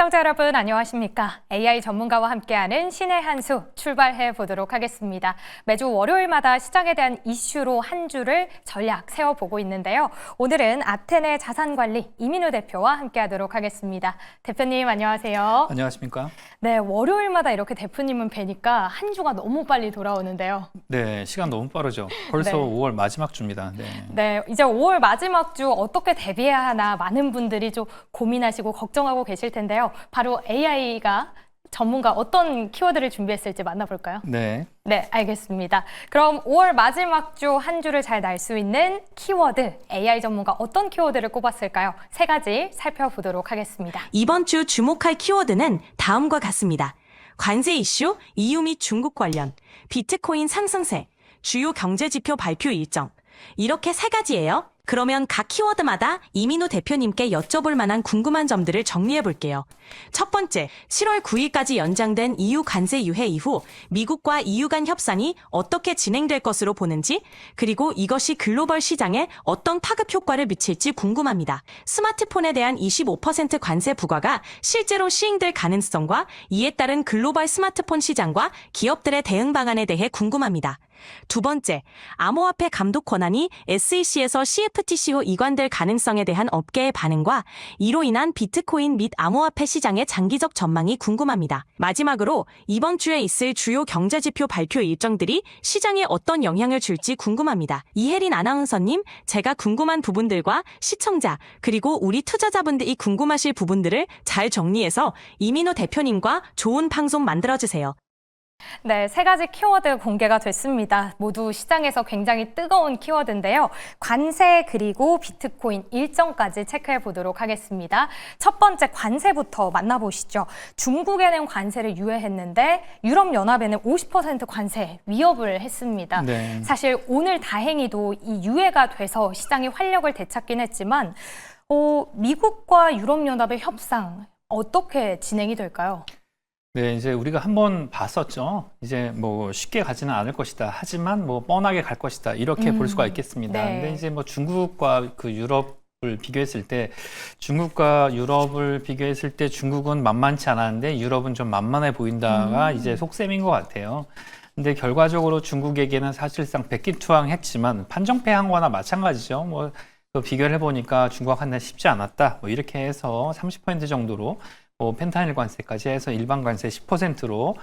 시청자 여러분 안녕하십니까? AI 전문가와 함께하는 신의 한 수 출발해 보도록 하겠습니다. 매주 월요일마다 시장에 대한 이슈로 한 주를 전략 세워보고 있는데요. 오늘은 아테네 자산관리 이민우 대표와 함께하도록 하겠습니다. 대표님 안녕하세요. 안녕하십니까? 네, 월요일마다 이렇게 대표님은 뵈니까 한 주가 너무 빨리 돌아오는데요. 네, 시간 너무 빠르죠. 벌써 네. 5월 마지막 주입니다. 네. 네, 이제 5월 마지막 주 어떻게 대비해야 하나 많은 분들이 좀 고민하시고 걱정하고 계실 텐데요. 바로 AI가 전문가 어떤 키워드를 준비했을지 만나볼까요? 네. 네, 알겠습니다. 그럼 5월 마지막 주 한 주를 잘 날 수 있는 키워드, AI 전문가 어떤 키워드를 꼽았을까요? 세 가지 살펴보도록 하겠습니다. 이번 주 주목할 키워드는 다음과 같습니다. 관세 이슈, EU 및 중국 관련, 비트코인 상승세, 주요 경제지표 발표 일정. 이렇게 세 가지예요. 그러면 각 키워드마다 이민우 대표님께 여쭤볼 만한 궁금한 점들을 정리해 볼게요. 첫 번째, 7월 9일까지 연장된 EU 관세 유예 이후 미국과 EU 간 협상이 어떻게 진행될 것으로 보는지, 그리고 이것이 글로벌 시장에 어떤 파급 효과를 미칠지 궁금합니다. 스마트폰에 대한 25% 관세 부과가 실제로 시행될 가능성과 이에 따른 글로벌 스마트폰 시장과 기업들의 대응 방안에 대해 궁금합니다. 두 번째, 암호화폐 감독 권한이 SEC에서 CFTC로 이관될 가능성에 대한 업계의 반응과 이로 인한 비트코인 및 암호화폐 시장의 장기적 전망이 궁금합니다. 마지막으로 이번 주에 있을 주요 경제지표 발표 일정들이 시장에 어떤 영향을 줄지 궁금합니다. 이혜린 아나운서님, 제가 궁금한 부분들과 시청자 그리고 우리 투자자분들이 궁금하실 부분들을 잘 정리해서 이민우 대표님과 좋은 방송 만들어주세요. 네, 세 가지 키워드 공개가 됐습니다. 모두 시장에서 굉장히 뜨거운 키워드인데요. 관세 그리고 비트코인 일정까지 체크해 보도록 하겠습니다. 첫 번째 관세부터 만나보시죠. 중국에는 관세를 유예했는데 유럽연합에는 50% 관세 위협을 했습니다. 네. 사실 오늘 다행히도 이 유예가 돼서 시장이 활력을 되찾긴 했지만 미국과 유럽연합의 협상 어떻게 진행이 될까요? 네, 이제 우리가 한번 봤었죠. 이제 뭐 쉽게 가지는 않을 것이다. 하지만 뭐 뻔하게 갈 것이다. 이렇게 볼 수가 있겠습니다. 네. 근데 이제 뭐 중국과 그 유럽을 비교했을 때 중국과 유럽을 비교했을 때 중국은 만만치 않았는데 유럽은 좀 만만해 보인다가 이제 속셈인 것 같아요. 근데 결과적으로 중국에게는 사실상 백기투항했지만 판정패한 거나 마찬가지죠. 뭐 비교를 해보니까 중국한테 쉽지 않았다. 뭐 이렇게 해서 30% 정도로 펜타닐 관세까지 해서 일반 관세 10%로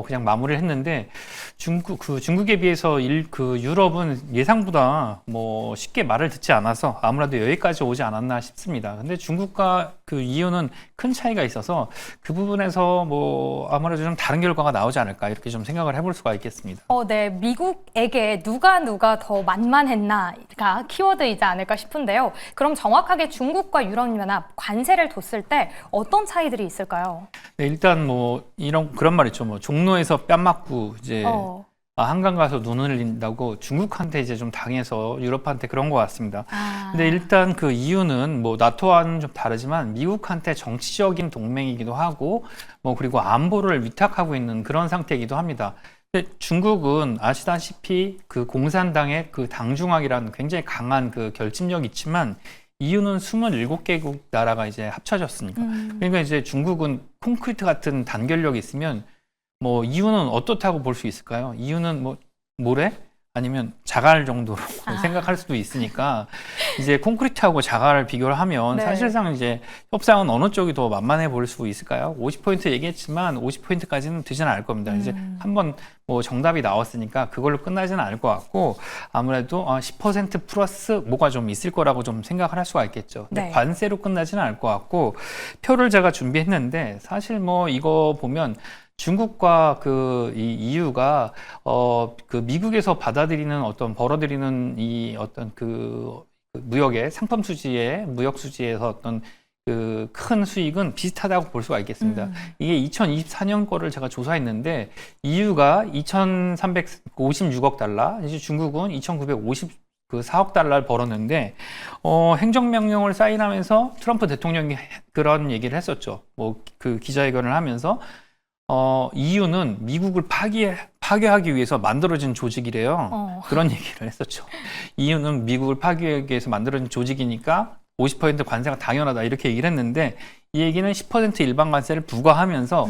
그냥 마무리를 했는데 중국에 비해서 유럽은 예상보다 뭐 쉽게 말을 듣지 않아서 아무래도 여기까지 오지 않았나 싶습니다. 근데 중국과 그 EU는 큰 차이가 있어서 그 부분에서 뭐 아무래도 좀 다른 결과가 나오지 않을까 이렇게 좀 생각을 해볼 수가 있겠습니다. 네, 미국에게 누가 더 만만했나가 키워드이지 않을까 싶은데요. 그럼 정확하게 중국과 유럽연합 관세를 뒀을 때 어떤 차이들이 있을까요? 네, 일단 뭐 그런 말 있죠. 뭐 종로에서 뺨 맞고 이제 한강 가서 눈을 흘린다고 중국한테 이제 좀 당해서 유럽한테 그런 것 같습니다. 근데 일단 그 이유는 뭐 나토와는 좀 다르지만 미국한테 정치적인 동맹이기도 하고 뭐 그리고 안보를 위탁하고 있는 그런 상태이기도 합니다. 근데 중국은 아시다시피 그 공산당의 그 당중앙이라는 굉장히 강한 그 결집력이 있지만 EU는 27개국 나라가 이제 합쳐졌으니까. 그러니까 이제 중국은 콘크리트 같은 단결력이 있으면 뭐 EU는 어떻다고 볼 수 있을까요? EU는 뭐 모래? 아니면 자갈 정도로 생각할 수도 있으니까 이제 콘크리트하고 자갈을 비교를 하면 네. 사실상 이제 협상은 어느 쪽이 더 만만해 보일 수 있을까요? 50% 얘기했지만 50%까지는 되지는 않을 겁니다. 이제 한번 뭐 정답이 나왔으니까 그걸로 끝나지는 않을 것 같고 아무래도 10% 플러스 뭐가 좀 있을 거라고 좀 생각을 할 수가 있겠죠. 근데 네. 관세로 끝나지는 않을 것 같고 표를 제가 준비했는데 사실 뭐 이거 보면 중국과 이 EU가 그 미국에서 받아들이는 벌어들이는 이 어떤 그 무역의 상품 수지의 무역 수지에서 어떤 그 큰 수익은 비슷하다고 볼 수가 있겠습니다. 이게 2024년 거를 제가 조사했는데 EU가 2,356억 달러, 이제 중국은 2,954억 달러를 벌었는데 행정명령을 사인하면서 트럼프 대통령이 그런 얘기를 했었죠. 뭐 그 기자회견을 하면서 EU는 미국을 파괴하기 위해서 만들어진 조직이래요. 그런 얘기를 했었죠. EU는 미국을 파괴하기 위해서 만들어진 조직이니까 50% 관세가 당연하다 이렇게 얘기를 했는데 이 얘기는 10% 일반 관세를 부과하면서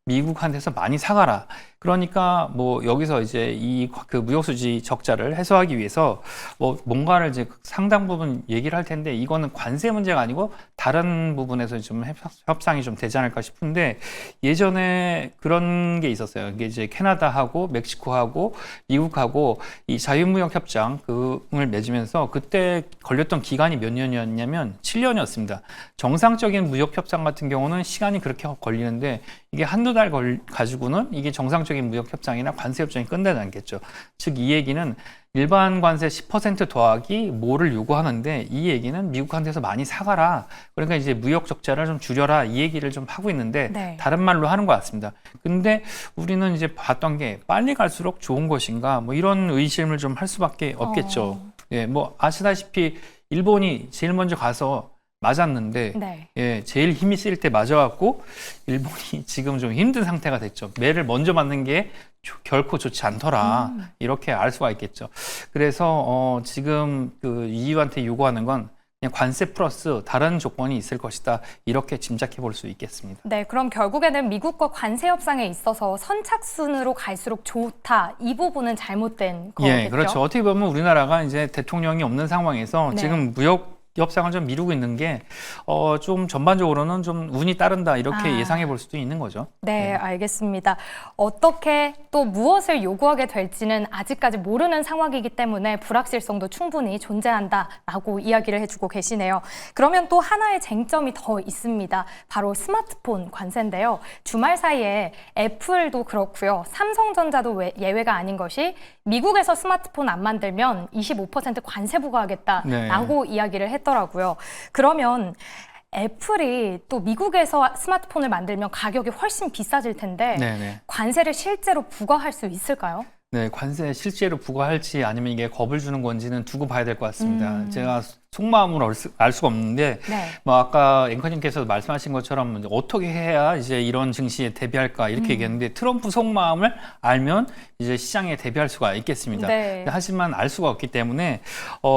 미국한테서 많이 사가라. 그러니까 뭐 여기서 이제 이 그 무역수지 적자를 해소하기 위해서 뭐 뭔가를 이제 상당 부분 얘기를 할 텐데 이거는 관세 문제가 아니고 다른 부분에서 좀 협상이 좀 되지 않을까 싶은데 예전에 그런 게 있었어요. 이게 이제 캐나다하고 멕시코하고 미국하고 이 자유무역 협정 그을 맺으면서 그때 걸렸던 기간이 몇 년이었냐면 7년이었습니다. 정상적인 무역 협상 같은 경우는 시간이 그렇게 걸리는데 이게 한두 달 가지고는 이게 정상적인 무역 협상이나 관세 협정이 끝나지 않겠죠. 즉 이 얘기는 일반 관세 10% 더하기 뭐를 요구하는데 이 얘기는 미국한테서 많이 사가라. 그러니까 이제 무역 적자를 좀 줄여라. 이 얘기를 좀 하고 있는데 네. 다른 말로 하는 것 같습니다. 근데 우리는 이제 봤던 게 빨리 갈수록 좋은 것인가 뭐 이런 의심을 좀 할 수밖에 없겠죠. 예, 뭐 아시다시피 일본이 제일 먼저 가서 맞았는데 네. 예, 제일 힘이 쓸 때 맞아갖고 일본이 지금 좀 힘든 상태가 됐죠. 매를 먼저 맞는 게 결코 좋지 않더라. 이렇게 알 수가 있겠죠. 그래서 지금 그 EU한테 요구하는 건 그냥 관세 플러스 다른 조건이 있을 것이다. 이렇게 짐작해 볼 수 있겠습니다. 네, 그럼 결국에는 미국과 관세 협상에 있어서 선착순으로 갈수록 좋다. 이 부분은 잘못된 거겠죠? 예, 그렇죠. 어떻게 보면 우리나라가 이제 대통령이 없는 상황에서 네. 지금 무역 협상을 좀 미루고 있는 게 좀 전반적으로는 좀 운이 따른다 이렇게 예상해 볼 수도 있는 거죠. 네, 알겠습니다. 어떻게 또 무엇을 요구하게 될지는 아직까지 모르는 상황이기 때문에 불확실성도 충분히 존재한다라고 이야기를 해주고 계시네요. 그러면 또 하나의 쟁점이 더 있습니다. 바로 스마트폰 관세인데요. 주말 사이에 애플도 그렇고요. 삼성전자도 예외가 아닌 것이 미국에서 스마트폰 안 만들면 25% 관세 부과하겠다라고 이야기를 했더라고요. 그러면 애플이 또 미국에서 스마트폰을 만들면 가격이 훨씬 비싸질 텐데 관세를 실제로 부과할 수 있을까요? 네, 관세 실제로 부과할지 아니면 이게 겁을 주는 건지는 두고 봐야 될 것 같습니다. 제가 속마음으로 알 수가 없는데 뭐 아까 앵커님께서도 말씀하신 것처럼 어떻게 해야 이제 이런 증시에 대비할까 이렇게 얘기했는데 트럼프 속마음을 알면 이제 시장에 대비할 수가 있겠습니다. 하지만 알 수가 없기 때문에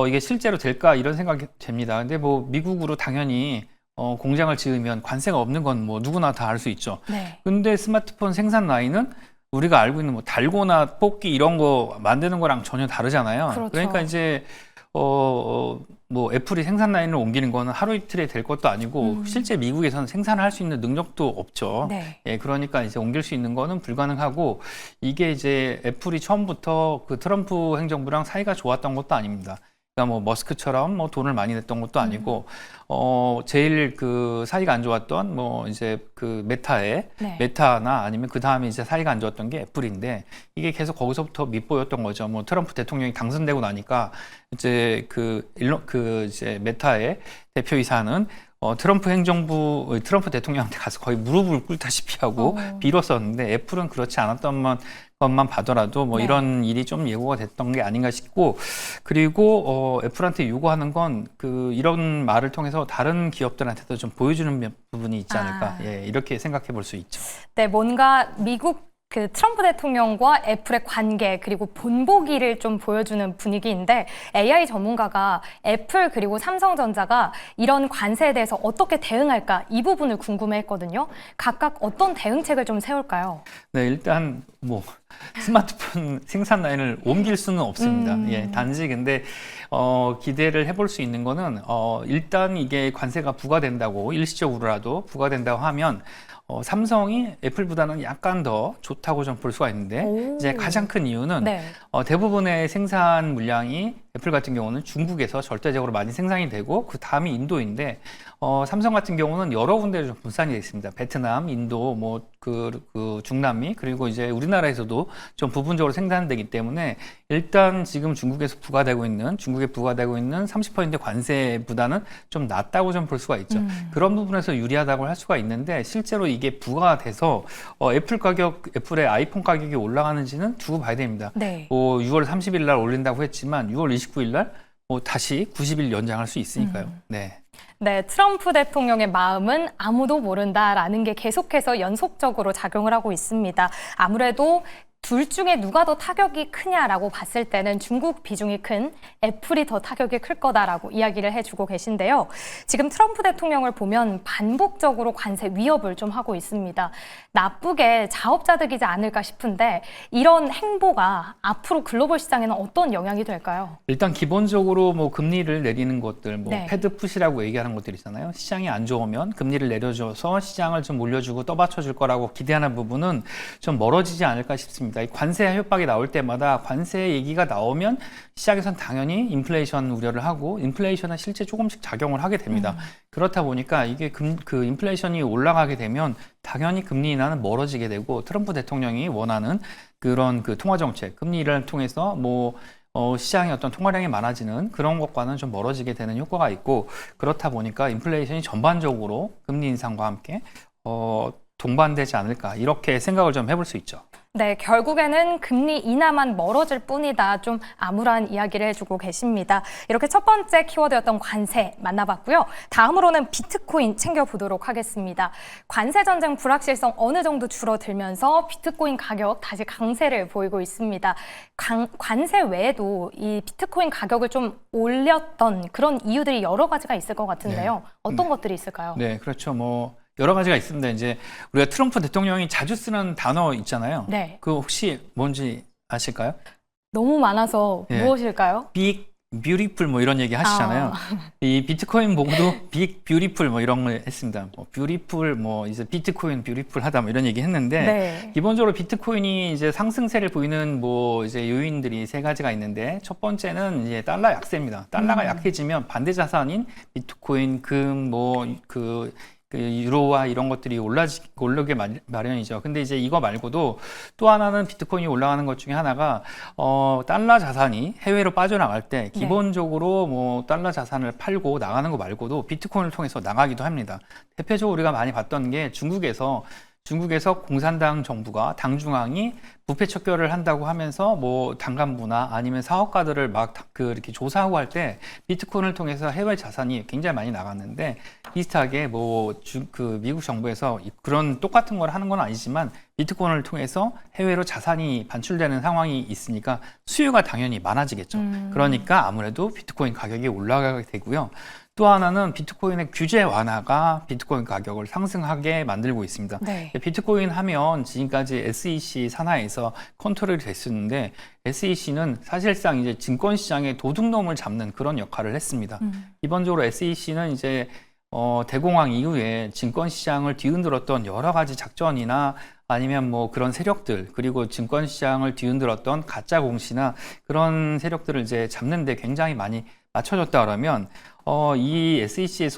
이게 실제로 될까 이런 생각이 됩니다. 근데 뭐 미국으로 당연히 공장을 지으면 관세가 없는 건 뭐 누구나 다 알 수 있죠. 근데 스마트폰 생산 라인은 우리가 알고 있는 뭐 달고나 뽑기 이런 거 만드는 거랑 전혀 다르잖아요. 그렇죠. 그러니까 이제 뭐 애플이 생산 라인을 옮기는 거는 하루 이틀에 될 것도 아니고 실제 미국에서는 생산을 할 수 있는 능력도 없죠. 예, 그러니까 이제 옮길 수 있는 거는 불가능하고 이게 이제 애플이 처음부터 그 트럼프 행정부랑 사이가 좋았던 것도 아닙니다. 그러니까 뭐 머스크처럼 뭐 돈을 많이 냈던 것도 아니고 제일 그 사이가 안 좋았던 뭐 이제 그 메타나 아니면 그 다음에 이제 사이가 안 좋았던 게 애플인데 이게 계속 거기서부터 밑보였던 거죠. 뭐 트럼프 대통령이 당선되고 나니까 이제 이제 메타의 대표이사는 트럼프 대통령한테 가서 거의 무릎을 꿇다시피 하고 빌었었는데 애플은 그렇지 않았던 것만 봐더라도 뭐 이런 일이 좀 예고가 됐던 게 아닌가 싶고 그리고 애플한테 요구하는 건 이런 말을 통해서 다른 기업들한테도 좀 보여주는 부분이 있지 않을까 이렇게 생각해 볼 수 있죠. 네, 뭔가 미국 그 트럼프 대통령과 애플의 관계 그리고 본보기를 좀 보여주는 분위기인데 AI 전문가가 애플 그리고 삼성전자가 이런 관세에 대해서 어떻게 대응할까 이 부분을 궁금해했거든요. 각각 어떤 대응책을 좀 세울까요? 네, 일단 뭐 스마트폰 생산 라인을 옮길 수는 없습니다. 예, 단지 근데 기대를 해볼 수 있는 거는 일단 이게 관세가 부과된다고 일시적으로라도 부과된다고 하면 삼성이 애플보다는 약간 더 좋다고 좀 볼 수가 있는데 이제 가장 큰 이유는 대부분의 생산 물량이 애플 같은 경우는 중국에서 절대적으로 많이 생산이 되고 그 다음이 인도인데 삼성 같은 경우는 여러 군데로 좀 분산이 되어 있습니다. 베트남, 인도, 뭐 중남미 그리고 이제 우리나라에서도 좀 부분적으로 생산되기 때문에 일단 지금 중국에 부과되고 있는 30% 관세보다는 좀 낮다고 좀 볼 수가 있죠. 그런 부분에서 유리하다고 할 수가 있는데 실제로 이게 부과가 돼서 애플의 아이폰 가격이 올라가는지는 두고 봐야 됩니다. 6월 30일 날 올린다고 했지만 6월 29일 날 다시 90일 연장할 수 있으니까요. 네, 트럼프 대통령의 마음은 아무도 모른다라는 게 계속해서 연속적으로 작용을 하고 있습니다. 아무래도 둘 중에 누가 더 타격이 크냐라고 봤을 때는 중국 비중이 큰 애플이 더 타격이 클 거다라고 이야기를 해주고 계신데요. 지금 트럼프 대통령을 보면 반복적으로 관세 위협을 좀 하고 있습니다. 나쁘게 자업자득이지 않을까 싶은데 이런 행보가 앞으로 글로벌 시장에는 어떤 영향이 될까요? 일단 기본적으로 뭐 금리를 내리는 것들, 뭐 네. 패드 푸시라고 얘기하는 것들 있잖아요. 시장이 안 좋으면 금리를 내려줘서 시장을 좀 올려주고 떠받쳐줄 거라고 기대하는 부분은 좀 멀어지지 않을까 싶습니다. 이 관세 협박이 나올 때마다 관세 얘기가 나오면 시장에선 당연히 인플레이션 우려를 하고 인플레이션은 실제 조금씩 작용을 하게 됩니다. 그렇다 보니까 이게 그 인플레이션이 올라가게 되면 당연히 금리 인하는 멀어지게 되고 트럼프 대통령이 원하는 그런 그 통화 정책, 금리를 통해서 시장의 어떤 통화량이 많아지는 그런 것과는 좀 멀어지게 되는 효과가 있고 그렇다 보니까 인플레이션이 전반적으로 금리 인상과 함께 동반되지 않을까 이렇게 생각을 좀 해볼 수 있죠. 네, 결국에는 금리 인하만 멀어질 뿐이다. 좀 암울한 이야기를 해주고 계십니다. 이렇게 첫 번째 키워드였던 관세 만나봤고요. 다음으로는 비트코인 챙겨보도록 하겠습니다. 관세 전쟁 불확실성 어느 정도 줄어들면서 비트코인 가격 다시 강세를 보이고 있습니다. 관세 외에도 이 비트코인 가격을 좀 올렸던 그런 이유들이 여러 가지가 있을 것 같은데요. 어떤 것들이 있을까요? 네, 그렇죠. 여러 가지가 있습니다. 이제 우리가 트럼프 대통령이 자주 쓰는 단어 있잖아요. 네. 그 혹시 뭔지 아실까요? 너무 많아서 무엇일까요? 빅 뷰티풀 이런 얘기 하시잖아요. 이 비트코인 보고도 빅 뷰티풀 이런 걸 했습니다. 뷰티풀 이제 비트코인 뷰티풀 하다 이런 얘기 했는데 네. 기본적으로 비트코인이 이제 상승세를 보이는 이제 요인들이 세 가지가 있는데 첫 번째는 이제 달러 약세입니다. 달러가 약해지면 반대 자산인 비트코인, 금, 그 유로와 이런 것들이 오르게 마련이죠. 근데 이제 이거 말고도 또 하나는 비트코인이 올라가는 것 중에 하나가 달러 자산이 해외로 빠져나갈 때 기본적으로 달러 자산을 팔고 나가는 거 말고도 비트코인을 통해서 나가기도 합니다. 대표적으로 우리가 많이 봤던 게 중국에서 공산당 정부가 당중앙이 부패 척결을 한다고 하면서 당간부나 아니면 사업가들을 이렇게 조사하고 할 때 비트코인을 통해서 해외 자산이 굉장히 많이 나갔는데 비슷하게 미국 정부에서 그런 똑같은 걸 하는 건 아니지만 비트코인을 통해서 해외로 자산이 반출되는 상황이 있으니까 수요가 당연히 많아지겠죠. 그러니까 아무래도 비트코인 가격이 올라가게 되고요. 또 하나는 비트코인의 규제 완화가 비트코인 가격을 상승하게 만들고 있습니다. 네. 비트코인 하면 지금까지 SEC 산하에서 컨트롤이 됐었는데 SEC는 사실상 이제 증권 시장의 도둑놈을 잡는 그런 역할을 했습니다. 기본적으로 SEC는 이제 대공황 이후에 증권 시장을 뒤흔들었던 여러 가지 작전이나 아니면 그런 세력들 그리고 증권 시장을 뒤흔들었던 가짜 공시나 그런 세력들을 이제 잡는데 굉장히 많이 맞춰줬다 그러면 이 SEC의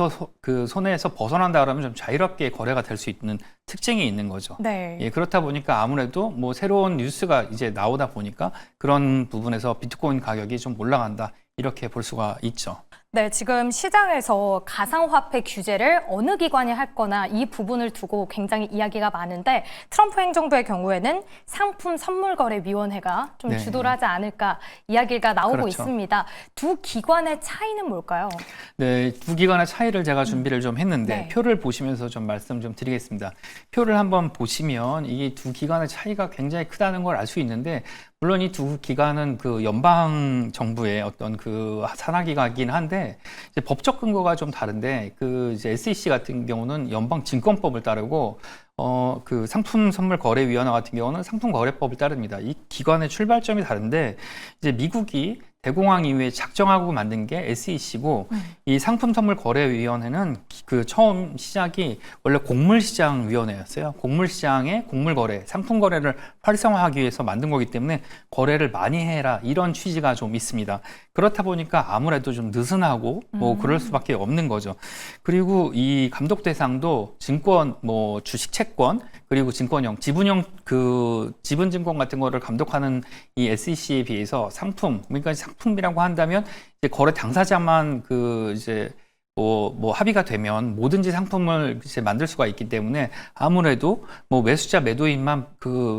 손에서 벗어난다 그러면 좀 자유롭게 거래가 될 수 있는 특징이 있는 거죠. 네. 예, 그렇다 보니까 아무래도 새로운 뉴스가 이제 나오다 보니까 그런 부분에서 비트코인 가격이 좀 올라간다 이렇게 볼 수가 있죠. 네, 지금 시장에서 가상화폐 규제를 어느 기관이 할 거나 이 부분을 두고 굉장히 이야기가 많은데 트럼프 행정부의 경우에는 상품선물거래위원회가 좀 주도를 하지 않을까 이야기가 나오고 있습니다. 두 기관의 차이는 뭘까요? 네, 두 기관의 차이를 제가 준비를 좀 했는데 표를 보시면서 좀 말씀 좀 드리겠습니다. 표를 한번 보시면 이 두 기관의 차이가 굉장히 크다는 걸 알 수 있는데 물론 이 두 기관은 연방 정부의 어떤 산하기관이긴 한데 이제 법적 근거가 좀 다른데 이제 SEC 같은 경우는 연방 증권법을 따르고 상품선물거래위원회 같은 경우는 상품거래법을 따릅니다. 이 기관의 출발점이 다른데 이제 미국이 대공황 이후에 작정하고 만든 게 SEC고 이 상품선물거래위원회는 처음 시작이 원래 곡물시장위원회였어요. 곡물시장의 곡물거래, 상품거래를 활성화하기 위해서 만든 거기 때문에 거래를 많이 해라 이런 취지가 좀 있습니다. 그렇다 보니까 아무래도 좀 느슨하고 그럴 수밖에 없는 거죠. 그리고 이 감독 대상도 증권, 주식 채권 그리고 증권형, 지분형 지분증권 같은 거를 감독하는 이 SEC에 비해서 그러니까 상품이라고 한다면 이제 거래 당사자만 이제 합의가 되면 뭐든지 상품을 이제 만들 수가 있기 때문에 아무래도 매수자 매도인만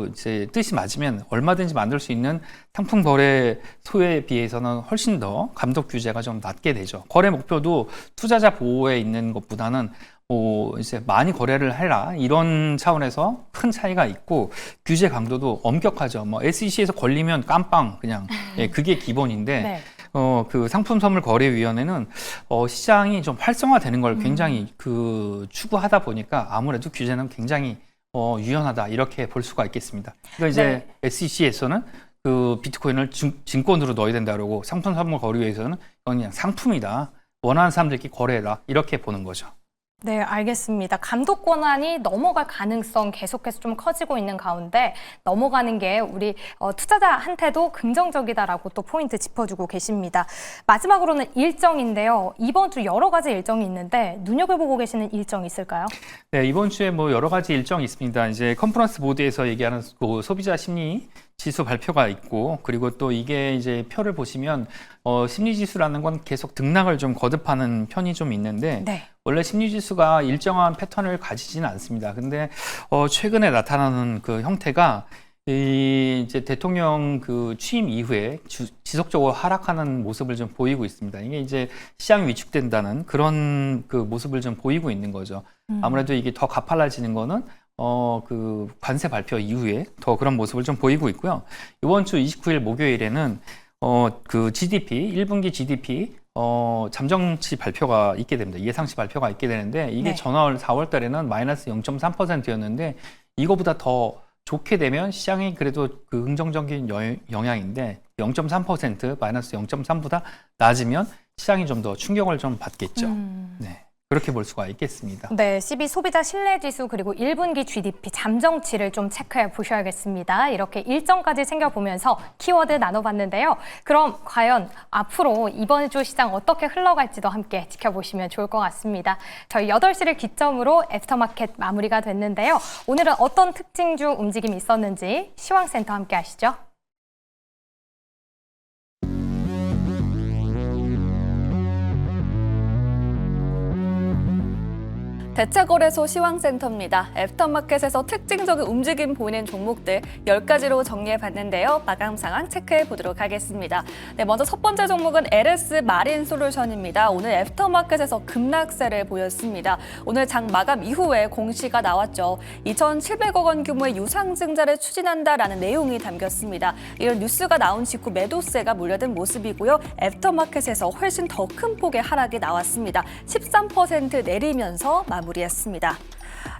이제 뜻이 맞으면 얼마든지 만들 수 있는 상품 거래소에 비해서는 훨씬 더 감독 규제가 좀 낮게 되죠. 거래 목표도 투자자 보호에 있는 것보다는 이제 많이 거래를 해라 이런 차원에서 큰 차이가 있고 규제 강도도 엄격하죠. 뭐 SEC에서 걸리면 깜빵 그냥 그게 기본인데 네. 그 상품선물거래위원회는 시장이 좀 활성화되는 걸 굉장히 추구하다 보니까 아무래도 규제는 굉장히 유연하다 이렇게 볼 수가 있겠습니다. 그러니까 이제 SEC에서는 그 비트코인을 증권으로 넣어야 된다 그러고 상품선물거래위에서는 이건 그냥 상품이다. 원하는 사람들끼리 거래해라 이렇게 보는 거죠. 네, 알겠습니다. 감독 권한이 넘어갈 가능성 계속해서 좀 커지고 있는 가운데 넘어가는 게 우리 투자자한테도 긍정적이다라고 또 포인트 짚어주고 계십니다. 마지막으로는 일정인데요. 이번 주 여러 가지 일정이 있는데 눈여겨보고 계시는 일정이 있을까요? 네, 이번 주에 뭐 여러 가지 일정이 있습니다. 이제 컨퍼런스 보드에서 얘기하는 그 소비자 심리 지수 발표가 있고, 그리고 또 이게 이제 표를 보시면 심리 지수라는 건 계속 등락을 좀 거듭하는 편이 좀 있는데 네. 원래 심리 지수가 일정한 패턴을 가지지는 않습니다. 근데 최근에 나타나는 그 형태가 이제 대통령 그 취임 이후에 지속적으로 하락하는 모습을 좀 보이고 있습니다. 이게 이제 시장이 위축된다는 그런 그 모습을 좀 보이고 있는 거죠. 아무래도 이게 더 가팔라지는 거는 그 관세 발표 이후에 더 그런 모습을 좀 보이고 있고요. 이번 주 29일 목요일에는 그 GDP, 1분기 GDP 잠정치 발표가 있게 됩니다. 예상치 발표가 있게 되는데 이게 네. 전월 4월 달에는 마이너스 0.3%였는데 이거보다 더 좋게 되면 시장이 그래도 그 긍정적인 영향인데 0.3% 마이너스 0.3보다 낮으면 시장이 좀 더 충격을 좀 받겠죠. 네. 그렇게 볼 수가 있겠습니다. 네, CB 소비자 신뢰지수 그리고 1분기 GDP 잠정치를 좀 체크해 보셔야겠습니다. 이렇게 일정까지 챙겨보면서 키워드 나눠봤는데요. 그럼 과연 앞으로 이번 주 시장 어떻게 흘러갈지도 함께 지켜보시면 좋을 것 같습니다. 저희 8시를 기점으로 애프터마켓 마무리가 됐는데요. 오늘은 어떤 특징주 움직임이 있었는지 시황센터 함께 하시죠. 대체거래소 시황센터입니다. 애프터마켓에서 특징적인 움직임 보이는 종목들 10가지로 정리해봤는데요. 마감 상황 체크해보도록 하겠습니다. 네, 먼저 첫 번째 종목은 LS 마린 솔루션입니다. 오늘 애프터마켓에서 급락세를 보였습니다. 오늘 장 마감 이후에 공시가 나왔죠. 2,700억 원 규모의 유상증자를 추진한다라는 내용이 담겼습니다. 이런 뉴스가 나온 직후 매도세가 몰려든 모습이고요. 애프터마켓에서 훨씬 더 큰 폭의 하락이 나왔습니다. 13% 내리면서 마무리했습니다.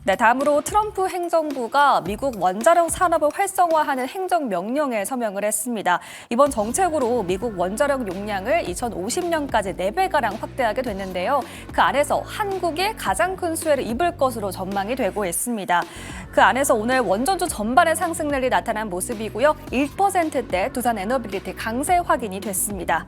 네, 다음으로 트럼프 행정부가 미국 원자력 산업을 활성화하는 행정명령에 서명을 했습니다. 이번 정책으로 미국 원자력 용량을 2050년까지 4배가량 확대하게 됐는데요. 그 안에서 한국이 가장 큰 수혜를 입을 것으로 전망이 되고 있습니다. 그 안에서 오늘 원전주 전반의 상승률이 나타난 모습이고요. 1%대 두산 에너빌리티 강세 확인이 됐습니다.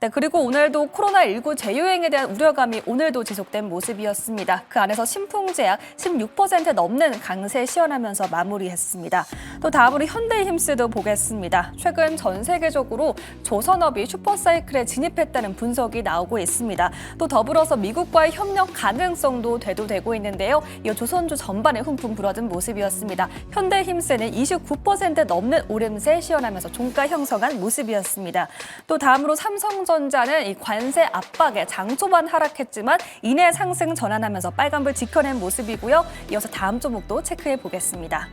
네, 그리고 오늘도 코로나19 재유행에 대한 우려감이 오늘도 지속된 모습이었습니다. 그 안에서 신풍제약 16% 넘는 강세 시현하면서 마무리했습니다. 또 다음으로 현대힘스도 보겠습니다. 최근 전 세계적으로 조선업이 슈퍼사이클에 진입했다는 분석이 나오고 있습니다. 또 더불어서 미국과의 협력 가능성도 대두되고 있는데요. 이 조선주 전반에 훈풍 불어든 모습이었습니다. 현대힘스는 29% 넘는 오름세 시현하면서 종가 형성한 모습이었습니다. 또 다음으로 삼성전자는 이 관세 압박에 장 초반 하락했지만 이내 상승 전환하면서 빨간불 지켜낸 모습이고요. 이어서 다음 종목도 체크해 보겠습니다.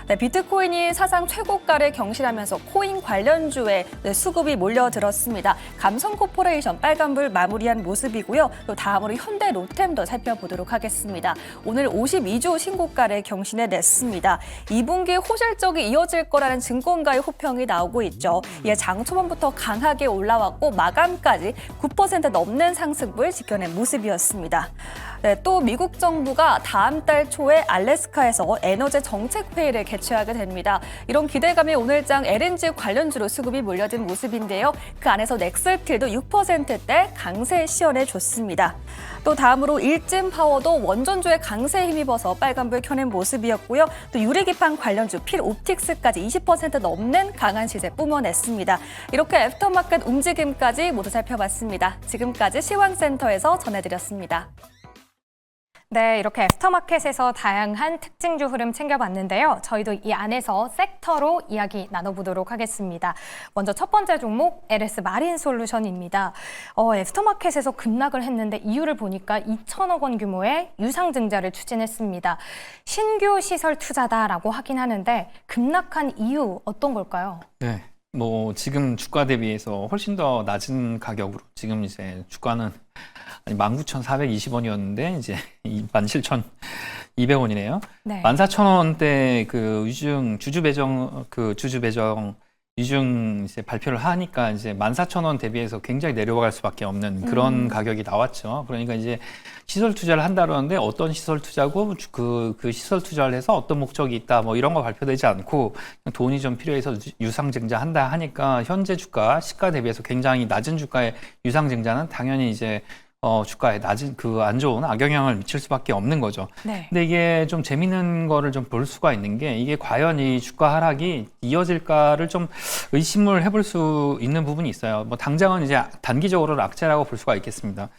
네, 비트코인이 사상 최고가를 경신하면서 코인 관련주에 수급이 몰려들었습니다. 감성코퍼레이션 빨간불 마무리한 모습이고요. 또 다음으로 현대 로템도 살펴보도록 하겠습니다. 오늘 52주 신고가를 경신해냈습니다. 2분기 호실적이 이어질 거라는 증권가의 호평이 나오고 있죠. 이에 장 초반부터 강하게 올라왔고 마감까지 9% 넘는 상승을 지켜낸 모습이었습니다. 네, 또 미국 정부가 다음 달 초에 알래스카에서 에너지 정책회의를 개최하게 됩니다. 이런 기대감이 오늘장 LNG 관련주로 수급이 몰려든 모습인데요. 그 안에서 넥슬틸도 6%대 강세 시현해줬습니다. 또 다음으로 일진파워도 원전주의 강세에 힘입어서 빨간불 켜낸 모습이었고요. 또 유리기판 관련주 필옵틱스까지 20% 넘는 강한 시세 뿜어냈습니다. 이렇게 애프터마켓 움직임까지 모두 살펴봤습니다. 지금까지 시황센터에서 전해드렸습니다. 네, 이렇게 애프터마켓에서 다양한 특징주 흐름 챙겨봤는데요. 저희도 이 안에서 섹터로 이야기 나눠보도록 하겠습니다. 먼저 첫 번째 종목 LS 마린 솔루션입니다. 애프터마켓에서 급락을 했는데 이유를 보니까 2천억 원 규모의 유상증자를 추진했습니다. 신규 시설 투자다라고 하긴 하는데 급락한 이유 어떤 걸까요? 네. 뭐 지금 주가 대비해서 훨씬 더 낮은 가격으로 지금 이제 주가는 19,420원이었는데 이제 17,200원이네요. 네. 14,000원대 그 주주 배정 유증 이제 발표를 하니까 이제 14,000원 대비해서 굉장히 내려갈 수밖에 없는 그런 가격이 나왔죠. 그러니까 이제 시설 투자를 한다 그러는데 어떤 시설 투자고 그 시설 투자를 해서 어떤 목적이 있다 뭐 이런 거 발표되지 않고 돈이 좀 필요해서 유상증자 한다 하니까 현재 주가 시가 대비해서 굉장히 낮은 주가의 유상증자는 당연히 이제 주가에 낮은 안 좋은 악영향을 미칠 수밖에 없는 거죠. 네. 근데 이게 좀 재밌는 거를 좀 볼 수가 있는 게 이게 과연 이 주가 하락이 이어질까를 좀 의심을 해볼 수 있는 부분이 있어요. 뭐 당장은 이제 단기적으로는 악재라고 볼 수가 있겠습니다.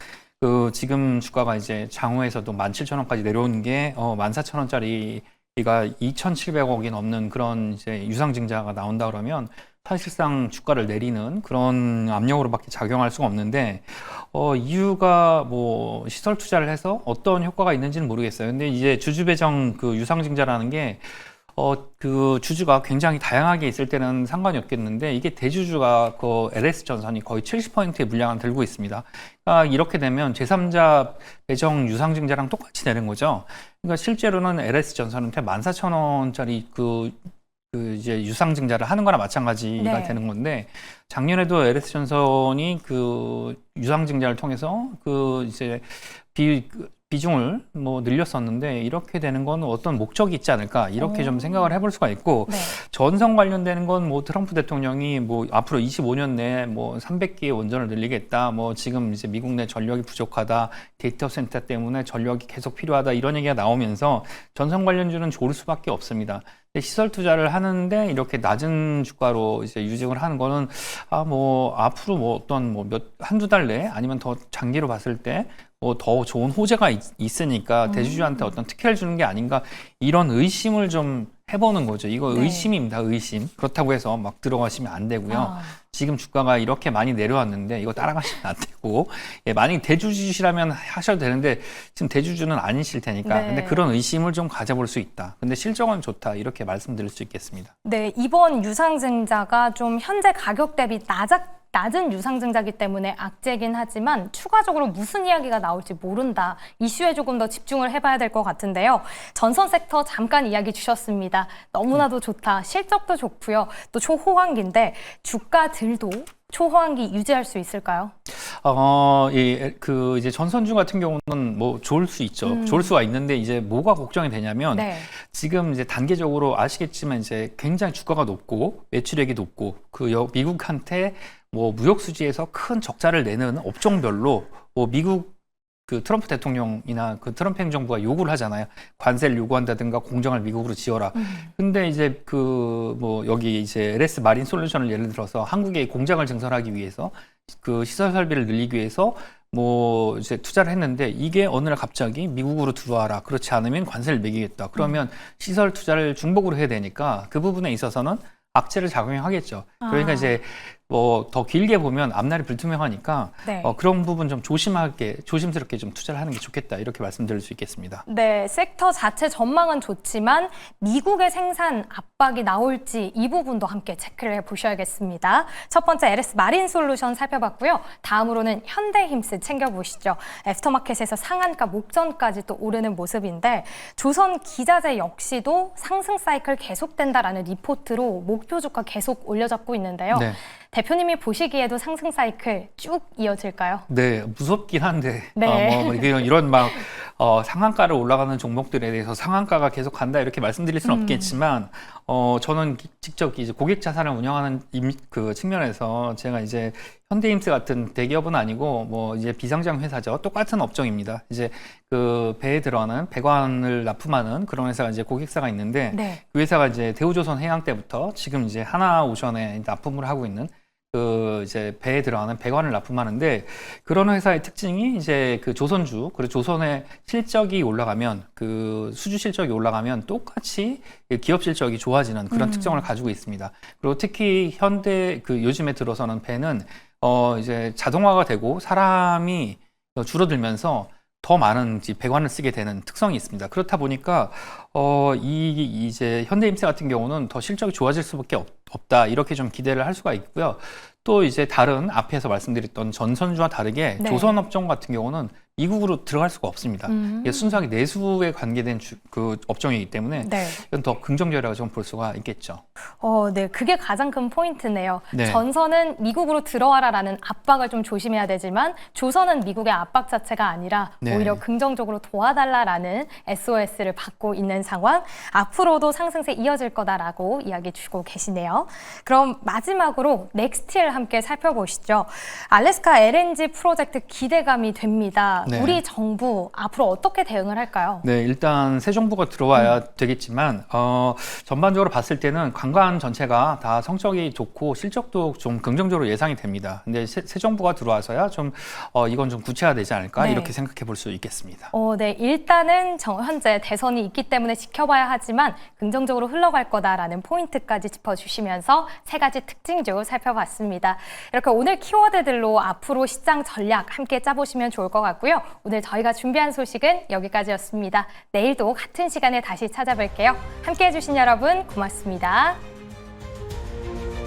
지금 주가가 이제 장후에서도 17,000원까지 내려오는 게 14,000원짜리가 2,700억이 넘는 그런 이제 유상증자가 나온다 그러면 사실상 주가를 내리는 그런 압력으로밖에 작용할 수가 없는데 이유가 뭐 시설 투자를 해서 어떤 효과가 있는지는 모르겠어요. 근데 이제 주주 배정 유상증자라는 게 주주가 굉장히 다양하게 있을 때는 상관이 없겠는데 이게 대주주가 LS전선이 거의 70%의 물량을 들고 있습니다. 그러니까 이렇게 되면 제3자 배정 유상증자랑 똑같이 되는 거죠. 그러니까 실제로는 LS전선한테 14,000원짜리 이제 유상증자를 하는 거나 마찬가지가 네. 되는 건데 작년에도 LS전선이 유상증자를 통해서 이제 비중을 뭐 늘렸었는데 이렇게 되는 건 어떤 목적이 있지 않을까 이렇게 좀 생각을 해볼 수가 있고 네. 전선 관련되는 건 뭐 트럼프 대통령이 뭐 앞으로 25년 내에 뭐 300개의 원전을 늘리겠다 뭐 지금 이제 미국 내 전력이 부족하다 데이터 센터 때문에 전력이 계속 필요하다 이런 얘기가 나오면서 전선 관련주는 좋을 수밖에 없습니다. 시설 투자를 하는데 이렇게 낮은 주가로 이제 유증을 하는 거는 뭐 앞으로 뭐 어떤 뭐 한두 달 내에 아니면 더 장기로 봤을 때 뭐 더 좋은 호재가 있으니까 대주주한테 어떤 특혜를 주는 게 아닌가 이런 의심을 좀 해보는 거죠. 이거 네. 의심입니다. 의심. 그렇다고 해서 막 들어가시면 안 되고요. 지금 주가가 이렇게 많이 내려왔는데 이거 따라가시면 안 되고 만약에 대주주시라면 하셔도 되는데 지금 대주주는 아니실 테니까 네. 근데 그런 의심을 좀 가져볼 수 있다. 근데 실적은 좋다. 이렇게 말씀드릴 수 있겠습니다. 네, 이번 유상증자가 좀 현재 가격 대비 낮은 유상증자기 때문에 악재긴 하지만 추가적으로 무슨 이야기가 나올지 모른다. 이슈에 조금 더 집중을 해봐야 될 것 같은데요. 전선 섹터 잠깐 이야기 주셨습니다. 너무나도 좋다. 실적도 좋고요. 또 초호황기인데 주가들도 초호황기 유지할 수 있을까요? 이제 전선주 같은 경우는 뭐 좋을 수 있죠. 좋을 수가 있는데 이제 뭐가 걱정이 되냐면 네. 지금 이제 단계적으로 아시겠지만 이제 굉장히 주가가 높고 매출액이 높고 미국한테 뭐 무역 수지에서 큰 적자를 내는 업종별로 뭐 미국 트럼프 대통령이나 트럼프 행정부가 요구를 하잖아요. 관세를 요구한다든가 공장을 미국으로 지어라. 근데 이제 뭐 여기 이제 LS 마린 솔루션을 예를 들어서 한국에 공장을 증설하기 위해서 시설 설비를 늘리기 위해서 뭐 이제 투자를 했는데 이게 어느 날 갑자기 미국으로 들어와라. 그렇지 않으면 관세를 매기겠다. 그러면 시설 투자를 중복으로 해야 되니까 그 부분에 있어서는 악재를 작용하겠죠. 그러니까 이제 뭐 더 길게 보면 앞날이 불투명하니까 네. 그런 부분 좀 조심스럽게 좀 투자를 하는 게 좋겠다 이렇게 말씀드릴 수 있겠습니다. 네, 섹터 자체 전망은 좋지만 미국의 생산 압박이 나올지 이 부분도 함께 체크를 해보셔야겠습니다. 첫 번째 LS 마린 솔루션 살펴봤고요. 다음으로는 현대힘스 챙겨보시죠. 애프터마켓에서 상한가 목전까지 또 오르는 모습인데 조선 기자재 역시도 상승 사이클 계속된다라는 리포트로 목표 주가 계속 올려잡고 있는데요. 네. 대표님이 보시기에도 상승 사이클 쭉 이어질까요? 네, 무섭긴 한데 네. 이런 막 상한가를 올라가는 종목들에 대해서 상한가가 계속 간다 이렇게 말씀드릴 수는 없겠지만 저는 직접 이제 고객 자산을 운영하는 측면에서 제가 이제 현대힘스 같은 대기업은 아니고 뭐 이제 비상장 회사죠. 똑같은 업종입니다. 이제 배에 들어가는 배관을 납품하는 그런 회사가 이제 고객사가 있는데 네. 그 회사가 이제 대우조선 해양 때부터 지금 이제 하나오션에 납품을 하고 있는 이제 배에 들어가는 배관을 납품하는데 그런 회사의 특징이 이제 그 조선주 그리고 조선의 실적이 올라가면 그 수주 실적이 올라가면 똑같이 기업 실적이 좋아지는 그런 특성을 가지고 있습니다. 그리고 특히 현대 그 요즘에 들어서는 배는 이제 자동화가 되고 사람이 줄어들면서 더 많은 배관을 쓰게 되는 특성이 있습니다. 그렇다 보니까 이제 현대임새 같은 경우는 더 실적이 좋아질 수밖에 없다 이렇게 좀 기대를 할 수가 있고요. 또 이제 다른 앞에서 말씀드렸던 전선주와 다르게 네. 조선업종 같은 경우는 미국으로 들어갈 수가 없습니다. 이게 순수하게 내수에 관계된 그 업종이기 때문에 네. 이건 더 긍정적이라고 좀 볼 수가 있겠죠. 네, 그게 가장 큰 포인트네요. 네. 전선은 미국으로 들어와라라는 압박을 좀 조심해야 되지만 조선은 미국의 압박 자체가 아니라 네. 오히려 긍정적으로 도와달라라는 SOS를 받고 있는 상황. 앞으로도 상승세 이어질 거다라고 이야기 주고 계시네요. 그럼 마지막으로 넥스틸 함께 살펴보시죠. 알래스카 LNG 프로젝트 기대감이 됩니다. 네. 우리 정부 앞으로 어떻게 대응을 할까요? 네, 일단 새 정부가 들어와야 되겠지만 전반적으로 봤을 때는 관광 전체가 다 성적이 좋고 실적도 좀 긍정적으로 예상이 됩니다. 근데 새 정부가 들어와서야 좀 이건 좀 구체화되지 않을까 네. 이렇게 생각해 볼 수 있겠습니다. 네, 일단은 현재 대선이 있기 때문에 지켜봐야 하지만 긍정적으로 흘러갈 거다라는 포인트까지 짚어주시면서 세 가지 특징주 살펴봤습니다. 이렇게 오늘 키워드들로 앞으로 시장 전략 함께 짜보시면 좋을 것 같고요. 오늘 저희가 준비한 소식은 여기까지였습니다. 내일도 같은 시간에 다시 찾아뵐게요. 함께 해주신 여러분 고맙습니다.